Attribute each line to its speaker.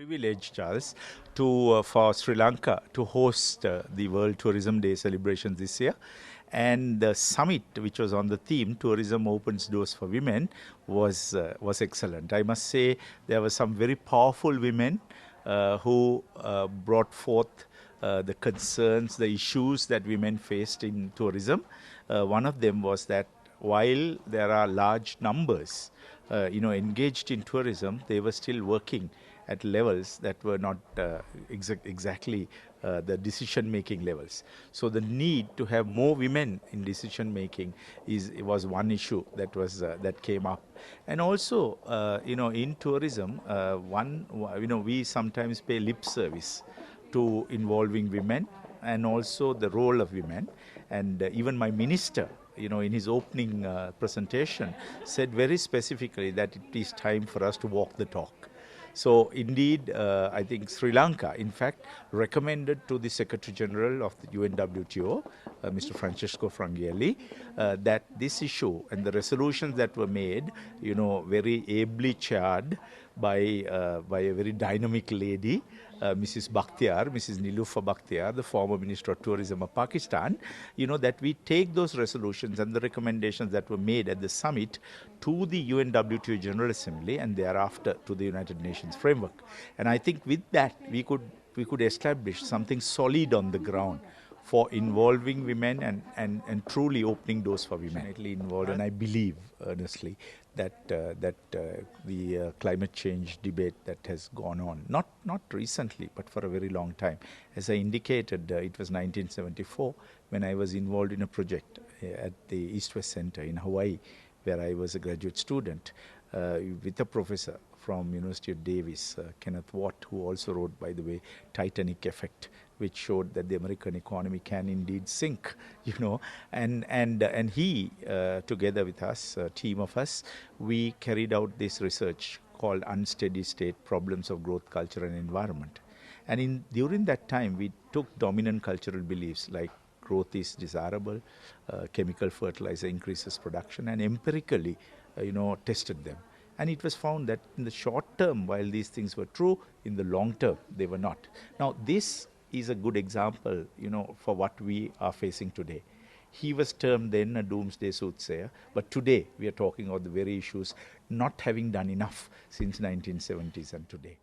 Speaker 1: Privilege, Charles, to for Sri Lanka to host the World Tourism Day celebrations this year. And the summit, which was on the theme "Tourism Opens Doors for Women," was excellent. I must say there were some very powerful women who brought forth the concerns, the issues that women faced in tourism. One of them was that while there are large numbers, engaged in tourism, they were still working at levels that were not exactly the decision-making levels. So the need to have more women in decision-making was one issue that came up. And also, in tourism, we sometimes pay lip service to involving women and also the role of women. And even my minister, in his opening presentation, said very specifically that it is time for us to walk the talk. So indeed, I think Sri Lanka, in fact, recommended to the Secretary General of the UNWTO, Mr. Francesco Frangielli, that this issue and the resolutions that were made, very ably chaired by a very dynamic lady, Mrs. Niloufer Bakhtiar, the former Minister of Tourism of Pakistan, that we take those resolutions and the recommendations that were made at the summit to the UNWTO General Assembly and thereafter to the United Nations framework. And I think with that, we could establish something solid on the ground for involving women and truly opening doors for women. Involved, and I believe earnestly that the climate change debate that has gone on, not recently, but for a very long time. As I indicated, it was 1974 when I was involved in a project at the East-West Center in Hawaii, where I was a graduate student with a professor from University of Davis, Kenneth Watt, who also wrote, by the way, Titanic Effect, which showed that the American economy can indeed sink, and he, together with us, a team of us, we carried out this research called Unsteady State Problems of Growth, Culture and Environment. And during that time, we took dominant cultural beliefs like growth is desirable, chemical fertilizer increases production, and empirically, tested them. And it was found that in the short term, while these things were true, in the long term, they were not. Now, this is a good example, for what we are facing today. He was termed then a doomsday soothsayer, but today we are talking about the very issues not having done enough since 1970s and today.